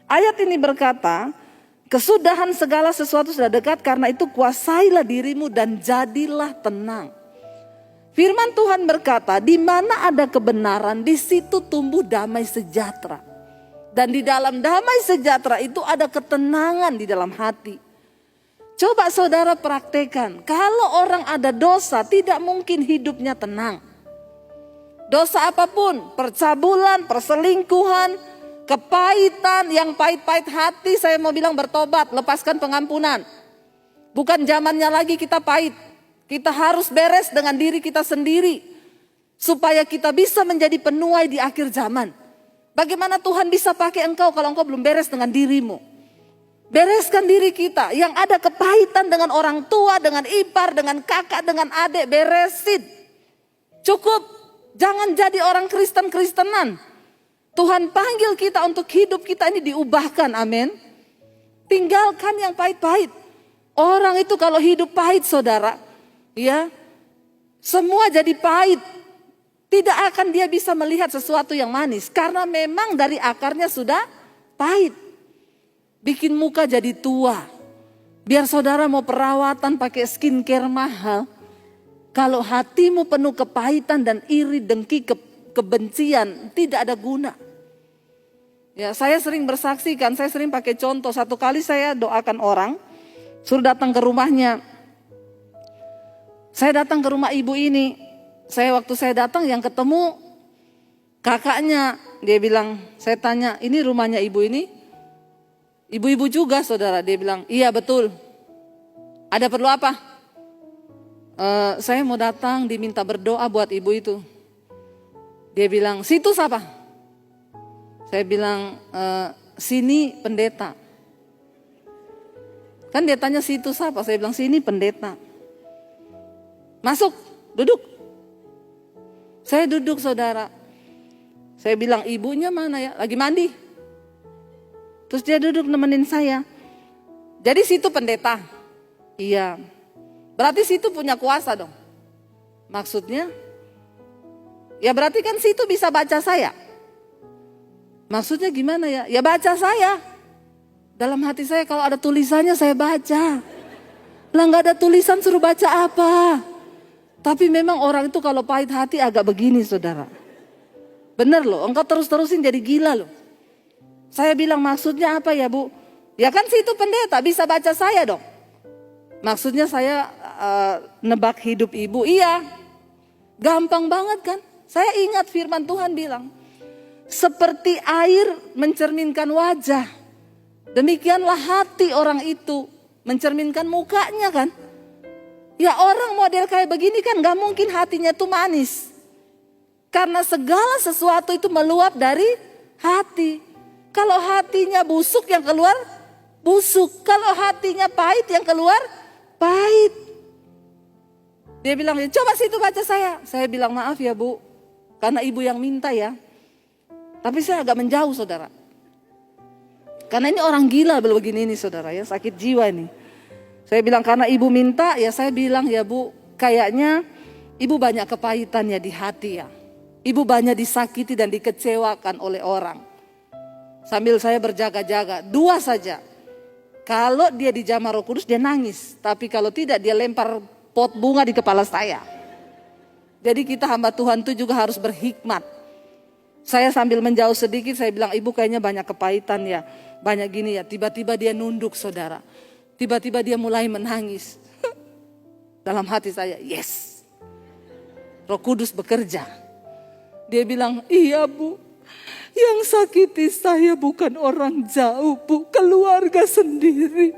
Ayat ini berkata, kesudahan segala sesuatu sudah dekat, karena itu kuasailah dirimu dan jadilah tenang. Firman Tuhan berkata, di mana ada kebenaran, di situ tumbuh damai sejahtera. Dan di dalam damai sejahtera itu ada ketenangan di dalam hati. Coba saudara praktekkan, kalau orang ada dosa tidak mungkin hidupnya tenang. Dosa apapun, percabulan, perselingkuhan, kepahitan, yang pahit-pahit hati, saya mau bilang bertobat, lepaskan pengampunan. Bukan zamannya lagi kita pahit. Kita harus beres dengan diri kita sendiri. Supaya kita bisa menjadi penuai di akhir zaman. Bagaimana Tuhan bisa pakai engkau kalau engkau belum beres dengan dirimu? Bereskan diri kita. Yang ada kepahitan dengan orang tua, dengan ipar, dengan kakak, dengan adik, beresin. Cukup. Jangan jadi orang Kristen-Kristenan. Tuhan panggil kita untuk hidup kita ini diubahkan, amin. Tinggalkan yang pahit-pahit. Orang itu kalau hidup pahit saudara, ya, semua jadi pahit. Tidak akan dia bisa melihat sesuatu yang manis. Karena memang dari akarnya sudah pahit. Bikin muka jadi tua. Biar saudara mau perawatan pakai skincare mahal. Kalau hatimu penuh kepahitan dan iri, dengki, kebencian, tidak ada guna. Ya, saya sering bersaksikan, saya sering pakai contoh. Satu kali saya doakan orang, suruh datang ke rumahnya. Saya datang ke rumah ibu ini. Waktu saya datang yang ketemu kakaknya. Dia bilang, saya tanya, ini rumahnya ibu ini? Ibu-ibu juga saudara. Dia bilang, iya betul. Ada perlu apa? Saya mau datang diminta berdoa buat ibu itu. Dia bilang, situ siapa? Saya bilang, sini pendeta. Kan dia tanya situ siapa? Saya bilang, sini pendeta. Masuk, duduk. Saya duduk saudara. Saya bilang, ibunya mana ya? Lagi mandi. Terus dia duduk nemenin saya. Jadi situ pendeta? Iya. Berarti situ punya kuasa dong. Maksudnya? Ya berarti kan situ bisa baca saya. Maksudnya gimana ya? Ya baca saya. Dalam hati saya kalau ada tulisannya saya baca. Lah gak ada tulisan suruh baca apa? Tapi memang orang itu kalau pahit hati agak begini saudara. Bener loh, engkau terus-terusin jadi gila loh. Saya bilang maksudnya apa ya Bu? Ya kan situ pendeta bisa baca saya dong. Maksudnya saya nebak hidup ibu. Iya, gampang banget kan. Saya ingat firman Tuhan bilang. Seperti air mencerminkan wajah. Demikianlah hati orang itu mencerminkan mukanya kan. Ya orang model kayak begini kan gak mungkin hatinya tuh manis. Karena segala sesuatu itu meluap dari hati. Kalau hatinya busuk yang keluar busuk. Kalau hatinya pahit yang keluar pahit. Dia bilang, coba situ baca saya. Saya bilang maaf ya Bu. Karena ibu yang minta ya. Tapi saya agak menjauh saudara. Karena ini orang gila begini ini saudara ya. Sakit jiwa ini. Saya bilang karena ibu minta ya saya bilang ya Bu. Kayaknya ibu banyak kepahitan ya di hati ya. Ibu banyak disakiti dan dikecewakan oleh orang. Sambil saya berjaga-jaga. Dua saja. Kalau dia dijamah Roh Kudus dia nangis. Tapi kalau tidak dia lempar pot bunga di kepala saya. Jadi kita hamba Tuhan itu juga harus berhikmat. Saya sambil menjauh sedikit saya bilang ibu kayaknya banyak kepahitan ya. Banyak gini ya. Tiba-tiba dia nunduk saudara. Tiba-tiba dia mulai menangis. Dalam hati saya yes. Roh Kudus bekerja. Dia bilang, iya Bu, yang sakiti saya bukan orang jauh Bu, keluarga sendiri.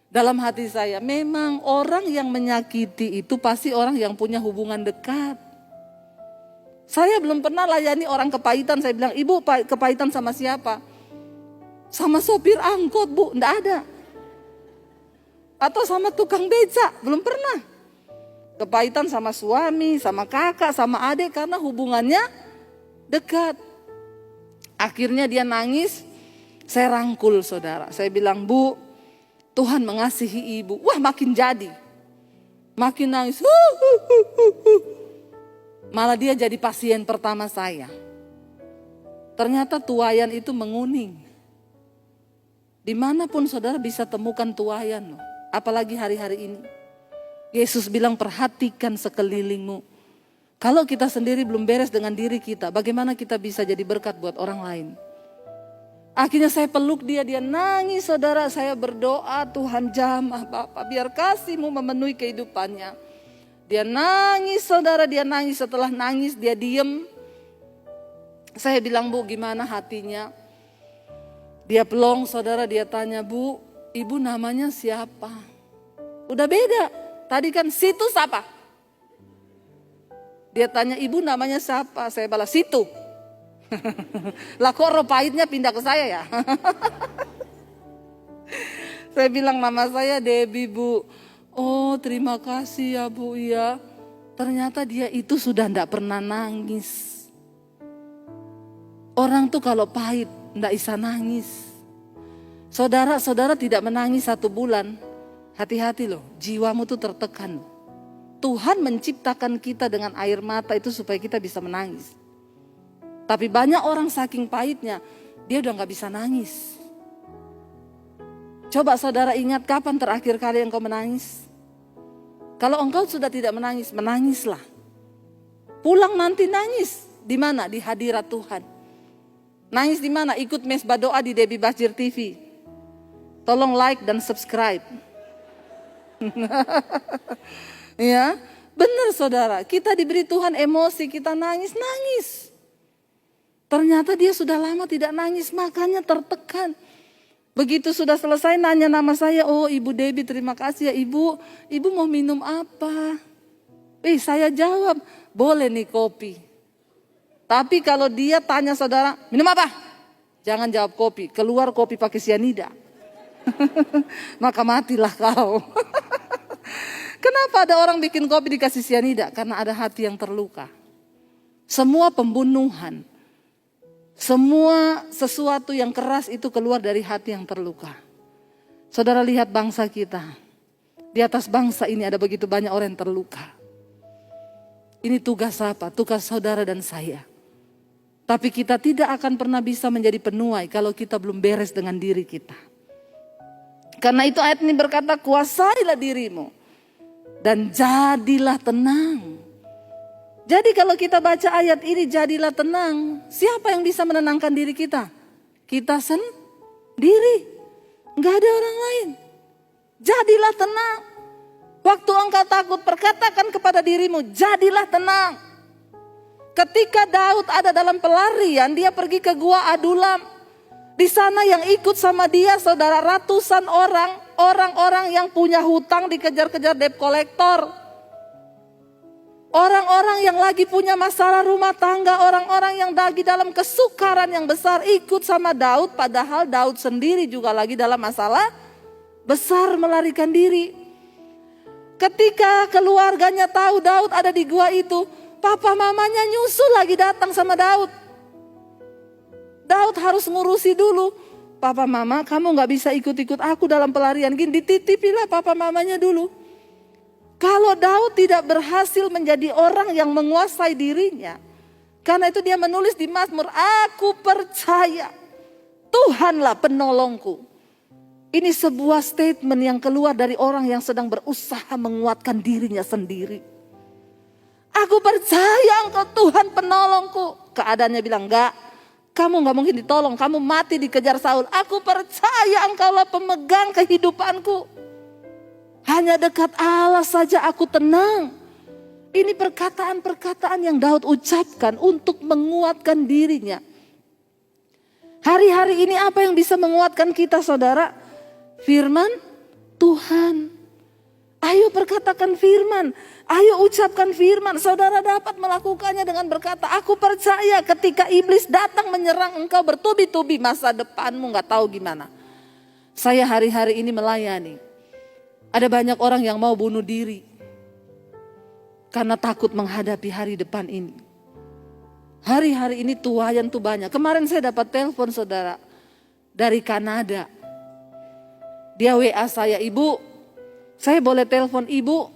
Dalam hati saya, memang orang yang menyakiti itu pasti orang yang punya hubungan dekat. Saya belum pernah layani orang kepahitan, saya bilang, ibu kepahitan sama siapa? Sama sopir angkot Bu, enggak ada. Atau sama tukang beca, belum pernah. Kepahitan sama suami, sama kakak, sama adik karena hubungannya dekat. Akhirnya dia nangis, saya rangkul saudara. Saya bilang, Bu, Tuhan mengasihi ibu. Wah makin jadi. Makin nangis. Malah dia jadi pasien pertama saya. Ternyata tuayan itu menguning. Dimanapun saudara bisa temukan tuayan loh. Apalagi hari-hari ini. Yesus bilang perhatikan sekelilingmu. Kalau kita sendiri belum beres dengan diri kita, bagaimana kita bisa jadi berkat buat orang lain? Akhirnya saya peluk dia nangis saudara. Saya berdoa, Tuhan jamah Bapak, biar kasih-Mu memenuhi kehidupannya. Dia nangis saudara, dia nangis. Setelah nangis dia diem. Saya bilang, Bu gimana hatinya? Dia pelong saudara, dia tanya, Bu ibu namanya siapa? Udah beda. Tadi kan situ siapa? Dia tanya ibu namanya siapa? Saya balas situ. Lah kok roh pahitnya pindah ke saya ya? Saya bilang nama saya Debbie Bu. Oh terima kasih ya Bu ya. Ternyata dia itu sudah enggak pernah nangis. Orang tuh kalau pahit enggak bisa nangis. Saudara-saudara tidak menangis 1 bulan. Hati-hati loh, jiwamu tuh tertekan. Tuhan menciptakan kita dengan air mata itu supaya kita bisa menangis. Tapi banyak orang saking pahitnya, dia udah gak bisa nangis. Coba saudara ingat kapan terakhir kali engkau menangis? Kalau engkau sudah tidak menangis, menangislah. Pulang nanti nangis. Di mana? Di hadirat Tuhan. Nangis di mana? Ikut mesbah doa di Debbie Basjir TV. Tolong like dan subscribe. Ya, benar saudara. Kita diberi Tuhan emosi, kita nangis. Ternyata dia sudah lama tidak nangis, makanya tertekan. Begitu sudah selesai nanya nama saya, oh Ibu Debbie terima kasih ya Ibu. Ibu mau minum apa? Saya jawab, boleh nih kopi. Tapi kalau dia tanya saudara, minum apa? Jangan jawab kopi, keluar kopi pakai sianida. Maka matilah kau. Kenapa ada orang bikin kopi dikasih sianida? Karena ada hati yang terluka. Semua pembunuhan, semua sesuatu yang keras itu keluar dari hati yang terluka. Saudara lihat bangsa kita. Di atas bangsa ini ada begitu banyak orang yang terluka. Ini tugas apa? Tugas saudara dan saya. Tapi kita tidak akan pernah bisa menjadi penuai kalau kita belum beres dengan diri kita. Karena itu ayat ini berkata, kuasailah dirimu dan jadilah tenang. Jadi kalau kita baca ayat ini, jadilah tenang. Siapa yang bisa menenangkan diri kita? Kita sendiri. Enggak ada orang lain. Jadilah tenang. Waktu engkau takut, perkatakan kepada dirimu, jadilah tenang. Ketika Daud ada dalam pelarian, dia pergi ke Gua Adulam. Di sana yang ikut sama dia, saudara, ratusan orang-orang yang punya hutang dikejar-kejar debt collector. Orang-orang yang lagi punya masalah rumah tangga, orang-orang yang lagi dalam kesukaran yang besar ikut sama Daud. Padahal Daud sendiri juga lagi dalam masalah besar, melarikan diri. Ketika keluarganya tahu Daud ada di gua itu, papa mamanya nyusul lagi datang sama Daud. Daud harus ngurusi dulu. Papa mama, kamu gak bisa ikut-ikut aku dalam pelarian gini, dititipilah papa mamanya dulu. Kalau Daud tidak berhasil menjadi orang yang menguasai dirinya, karena itu dia menulis di Mazmur, aku percaya Tuhanlah penolongku. Ini sebuah statement yang keluar dari orang yang sedang berusaha menguatkan dirinya sendiri. Aku percaya engkau Tuhan penolongku. Keadaannya bilang, enggak, kamu gak mungkin ditolong, kamu mati dikejar Saul. Aku percaya engkaulah pemegang kehidupanku. Hanya dekat Allah saja aku tenang. Ini perkataan-perkataan yang Daud ucapkan untuk menguatkan dirinya. Hari-hari ini apa yang bisa menguatkan kita, saudara? Firman Tuhan. Ayo perkatakan firman. Ayo ucapkan firman. Saudara dapat melakukannya dengan berkata, aku percaya ketika iblis datang menyerang engkau bertubi-tubi, masa depanmu gak tahu gimana. Saya hari-hari ini melayani. Ada banyak orang yang mau bunuh diri karena takut menghadapi hari depan ini. Hari-hari ini tuayan tuh banyak. Kemarin saya dapat telepon saudara dari Kanada. Dia WA saya, ibu, saya boleh telepon ibu?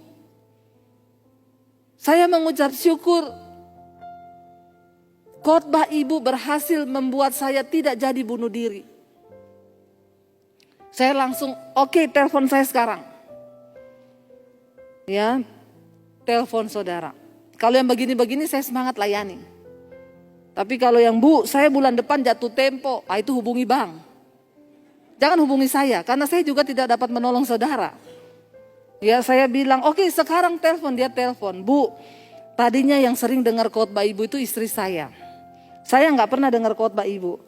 Saya mengucap syukur. Khotbah ibu berhasil membuat saya tidak jadi bunuh diri. Saya langsung, oke, telepon saya sekarang. Ya, telepon saudara. Kalau yang begini-begini saya semangat layani. Tapi kalau yang bu, saya bulan depan jatuh tempo, itu hubungi bank. Jangan hubungi saya, karena saya juga tidak dapat menolong saudara. Ya, saya bilang, oke, sekarang telepon, dia telepon. Bu, tadinya yang sering dengar khotbah ibu itu istri saya. Saya nggak pernah dengar khotbah ibu.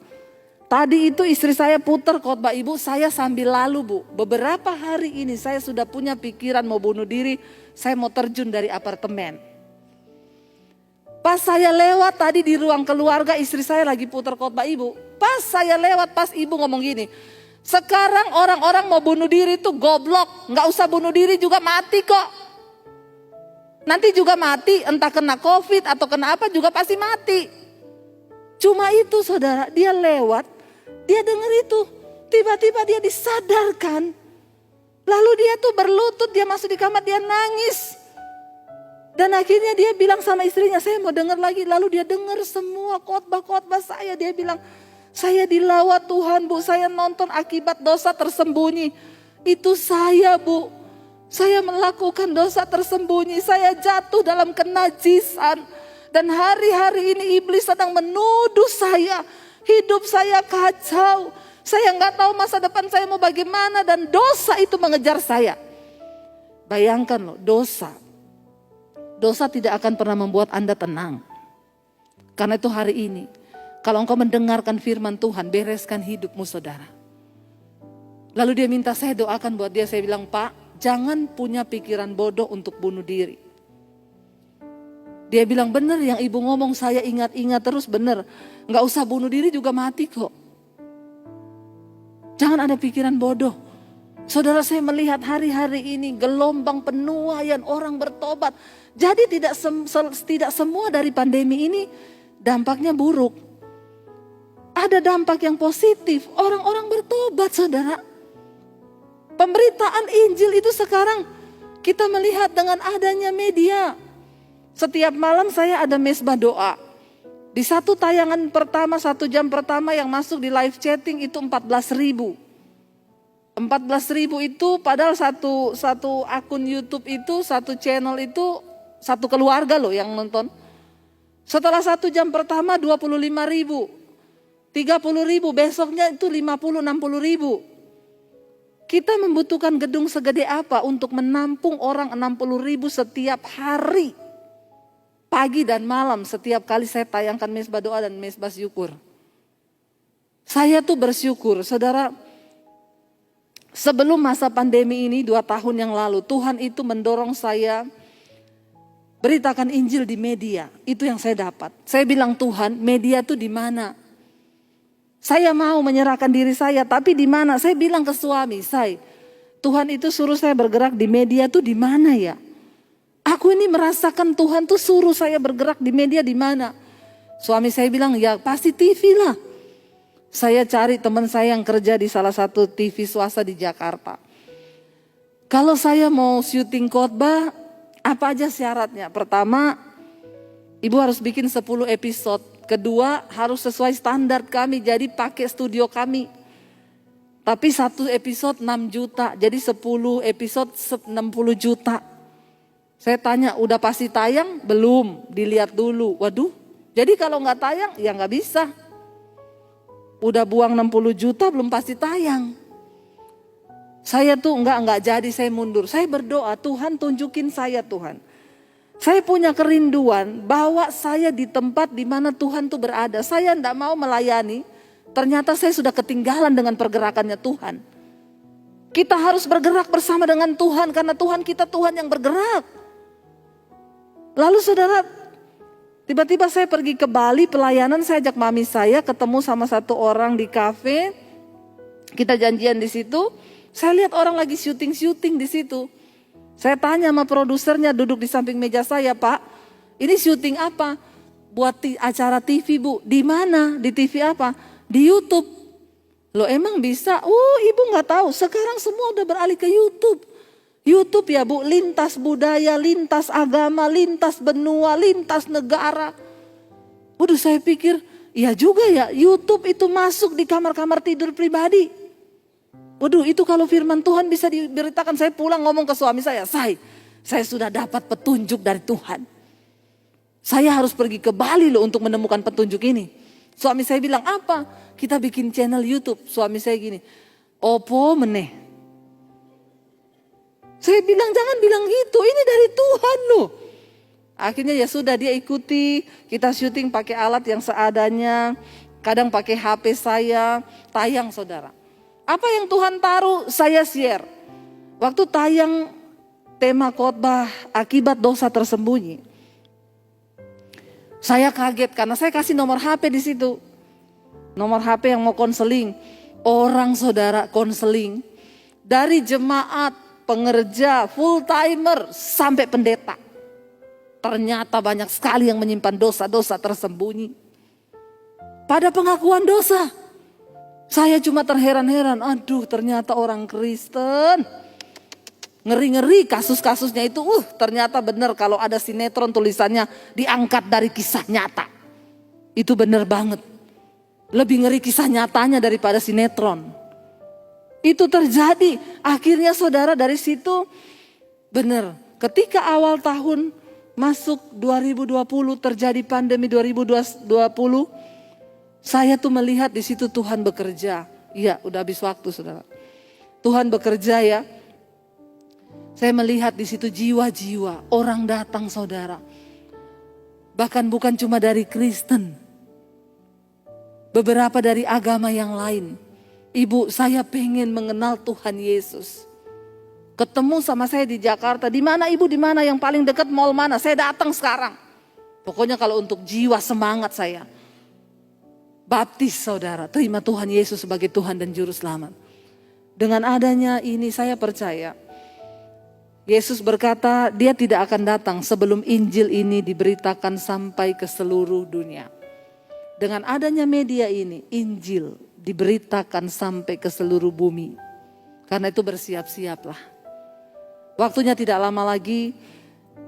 Tadi itu istri saya putar khotbah ibu, saya sambil lalu bu. Beberapa hari ini saya sudah punya pikiran mau bunuh diri, saya mau terjun dari apartemen. Pas saya lewat tadi di ruang keluarga, istri saya lagi putar khotbah ibu. Pas saya lewat, pas ibu ngomong gini, sekarang orang-orang mau bunuh diri itu goblok, nggak usah bunuh diri juga mati kok. Nanti juga mati, entah kena COVID atau kena apa juga pasti mati. Cuma itu saudara, dia lewat. Dia dengar itu, tiba-tiba dia disadarkan. Lalu dia tuh berlutut, dia masuk di kamar, dia nangis. Dan akhirnya dia bilang sama istrinya, saya mau dengar lagi. Lalu dia dengar semua khotbah-khotbah saya. Dia bilang, saya dilawat Tuhan bu, saya nonton akibat dosa tersembunyi. Itu saya bu, saya melakukan dosa tersembunyi, saya jatuh dalam kenajisan. Dan hari-hari ini iblis sedang menuduh saya. Hidup saya kacau. Saya nggak tahu masa depan saya mau bagaimana. Dan dosa itu mengejar saya. Bayangkan loh, dosa. Dosa tidak akan pernah membuat Anda tenang. Karena itu hari ini, kalau engkau mendengarkan firman Tuhan, bereskan hidupmu saudara. Lalu dia minta saya doakan buat dia. Saya bilang, Pak, jangan punya pikiran bodoh untuk bunuh diri. Dia bilang, bener yang ibu ngomong, saya ingat-ingat terus, bener. Gak usah bunuh diri juga mati kok. Jangan ada pikiran bodoh. Saudara, saya melihat hari-hari ini gelombang penuaian orang bertobat. Jadi tidak semua dari pandemi ini dampaknya buruk. Ada dampak yang positif, orang-orang bertobat, saudara. Pemberitaan Injil itu sekarang kita melihat dengan adanya media. Setiap malam saya ada mesbah doa. Di satu tayangan pertama, 1 jam pertama yang masuk di live chatting itu 14.000. 14.000 itu padahal satu akun YouTube itu, satu channel itu, satu keluarga loh yang nonton. Setelah 1 jam pertama 25.000, 30.000, besoknya itu 50-60.000. Kita membutuhkan gedung segede apa untuk menampung orang 60.000 setiap hari. Pagi dan malam setiap kali saya tayangkan mesbah doa dan mesbah syukur. Saya tuh bersyukur, saudara. Sebelum masa pandemi ini 2 tahun yang lalu, Tuhan itu mendorong saya beritakan Injil di media. Itu yang saya dapat. Saya bilang, Tuhan, media tuh di mana? Saya mau menyerahkan diri saya, tapi di mana? Saya bilang ke suami saya, Tuhan itu suruh saya bergerak di media tuh di mana ya? Aku ini merasakan Tuhan tuh suruh saya bergerak di media di mana? Suami saya bilang, ya pasti TV lah. Saya cari teman saya yang kerja di salah satu TV swasta di Jakarta. Kalau saya mau syuting khotbah, apa aja syaratnya? Pertama, ibu harus bikin 10 episode. Kedua, harus sesuai standar kami, jadi pakai studio kami. Tapi 1 episode 6 juta, jadi 10 episode 60 juta. Saya tanya, udah pasti tayang? Belum, dilihat dulu. Waduh, jadi kalau nggak tayang ya nggak bisa. Udah buang 60 juta belum pasti tayang. Saya tuh nggak jadi, saya mundur. Saya berdoa, Tuhan tunjukin saya Tuhan. Saya punya kerinduan bahwa saya di tempat di mana Tuhan tuh berada. Saya nggak mau melayani, ternyata saya sudah ketinggalan dengan pergerakannya Tuhan. Kita harus bergerak bersama dengan Tuhan karena Tuhan kita Tuhan yang bergerak. Lalu saudara, tiba-tiba saya pergi ke Bali pelayanan, saya ajak mami saya ketemu sama satu orang di kafe. Kita janjian di situ. Saya lihat orang lagi syuting di situ. Saya tanya sama produsernya duduk di samping meja saya, Pak, ini syuting apa? Buat acara TV Bu. Di mana? Di TV apa? Di YouTube. Loh emang bisa? Ibu nggak tahu. Sekarang semua udah beralih ke YouTube. YouTube ya Bu, lintas budaya, lintas agama, lintas benua, lintas negara. Waduh, saya pikir, iya juga ya, YouTube itu masuk di kamar-kamar tidur pribadi. Waduh, itu kalau firman Tuhan bisa diberitakan. Saya pulang ngomong ke suami saya sudah dapat petunjuk dari Tuhan. Saya harus pergi ke Bali loh untuk menemukan petunjuk ini. Suami saya bilang, apa? Kita bikin channel YouTube. Suami saya gini, opo meneh. Saya bilang, jangan bilang gitu, ini dari Tuhan loh. Akhirnya ya sudah, dia ikuti, kita syuting pakai alat yang seadanya, kadang pakai HP saya, tayang saudara. Apa yang Tuhan taruh, saya share. Waktu tayang tema khotbah akibat dosa tersembunyi, saya kaget karena saya kasih nomor HP di situ. Nomor HP yang mau konseling. Orang saudara konseling dari jemaat, pengerja, full timer, sampai pendeta. Ternyata banyak sekali yang menyimpan dosa-dosa tersembunyi. Pada pengakuan dosa, saya cuma terheran-heran. Aduh, ternyata orang Kristen. Ngeri-ngeri kasus-kasusnya itu. Ternyata benar kalau ada sinetron tulisannya diangkat dari kisah nyata. Itu benar banget. Lebih ngeri kisah nyatanya daripada sinetron. Itu terjadi. Akhirnya saudara dari situ benar. Ketika awal tahun masuk 2020 terjadi pandemi 2020. Saya tuh melihat di situ Tuhan bekerja. Iya, udah habis waktu saudara. Tuhan bekerja ya. Saya melihat di situ jiwa-jiwa orang datang saudara. Bahkan bukan cuma dari Kristen. Beberapa dari agama yang lain. Ibu, saya pengen mengenal Tuhan Yesus. Ketemu sama saya di Jakarta. Di mana Ibu? Di mana yang paling dekat mall mana? Saya datang sekarang. Pokoknya kalau untuk jiwa semangat saya, baptis saudara, terima Tuhan Yesus sebagai Tuhan dan Juru Selamat. Dengan adanya ini saya percaya, Yesus berkata dia tidak akan datang sebelum Injil ini diberitakan sampai ke seluruh dunia. Dengan adanya media ini, Injil diberitakan sampai ke seluruh bumi. Karena itu bersiap-siaplah. Waktunya tidak lama lagi.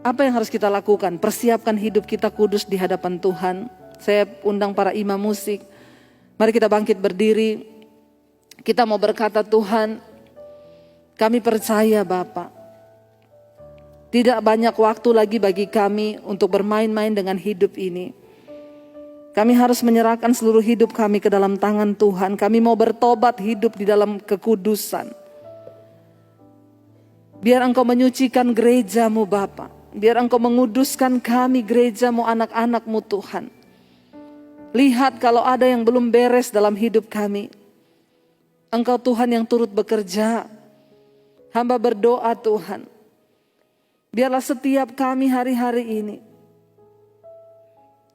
Apa yang harus kita lakukan? Persiapkan hidup kita kudus di hadapan Tuhan. Saya undang para imam musik. Mari kita bangkit berdiri. Kita mau berkata, Tuhan, kami percaya Bapa. Tidak banyak waktu lagi bagi kami untuk bermain-main dengan hidup ini. Kami harus menyerahkan seluruh hidup kami ke dalam tangan Tuhan. Kami mau bertobat hidup di dalam kekudusan. Biar Engkau menyucikan gereja-Mu Bapa. Biar Engkau menguduskan kami gereja-Mu, anak-anak-Mu Tuhan. Lihat kalau ada yang belum beres dalam hidup kami. Engkau Tuhan yang turut bekerja. Hamba berdoa Tuhan. Biarlah setiap kami hari-hari ini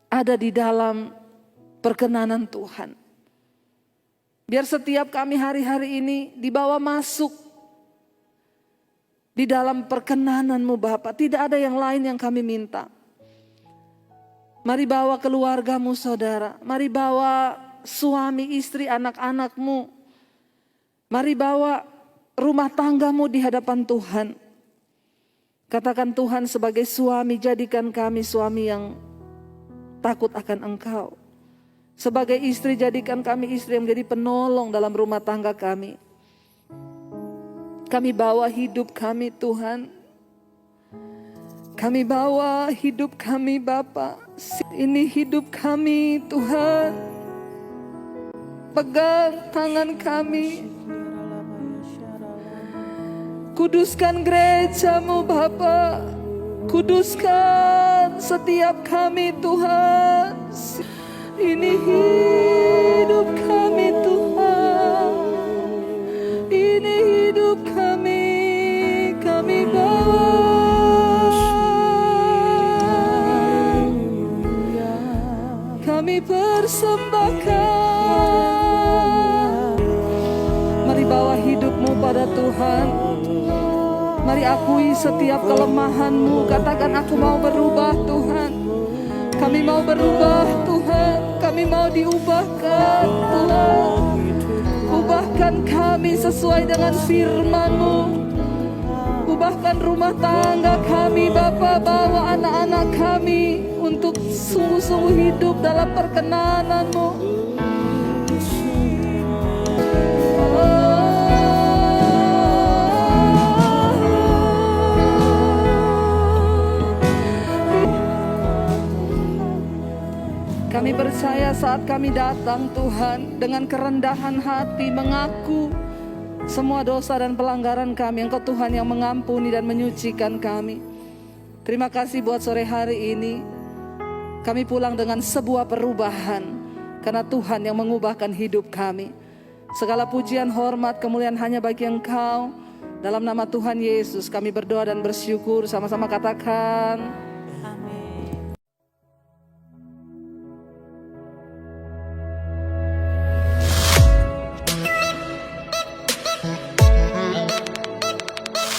ada di dalam perkenanan Tuhan. Biar setiap kami hari-hari ini dibawa masuk di dalam perkenanan-Mu Bapa. Tidak ada yang lain yang kami minta. Mari bawa keluarga-Mu saudara. Mari bawa suami, istri, anak-anak-Mu. Mari bawa rumah tangga-Mu di hadapan Tuhan. Katakan Tuhan sebagai suami, jadikan kami suami yang takut akan Engkau. Sebagai istri, jadikan kami istri yang menjadi penolong dalam rumah tangga kami. Kami bawa hidup kami Tuhan. Kami bawa hidup kami Bapa. Ini hidup kami Tuhan. Pegang tangan kami. Kuduskan gereja-Mu Bapa. Kuduskan setiap kami Tuhan. Ini hidup kami Tuhan. Ini hidup kami. Kami bawa. Kami persembahkan. Mari bawa hidup-Mu pada Tuhan. Mari akui setiap kelemahan-Mu. Katakan, aku mau berubah Tuhan. Kami mau berubah Tuhan. Kami mau diubahkan Tuhan. Ubahkan kami sesuai dengan firman-Mu. Ubahkan rumah tangga kami Bapa. Bawa anak-anak kami untuk sungguh-sungguh hidup dalam perkenanan-Mu. Kami percaya saat kami datang Tuhan dengan kerendahan hati mengaku semua dosa dan pelanggaran kami. Engkau Tuhan yang mengampuni dan menyucikan kami. Terima kasih buat sore hari ini. Kami pulang dengan sebuah perubahan karena Tuhan yang mengubahkan hidup kami. Segala pujian, hormat, kemuliaan hanya bagi Engkau. Dalam nama Tuhan Yesus kami berdoa dan bersyukur. Sama-sama katakan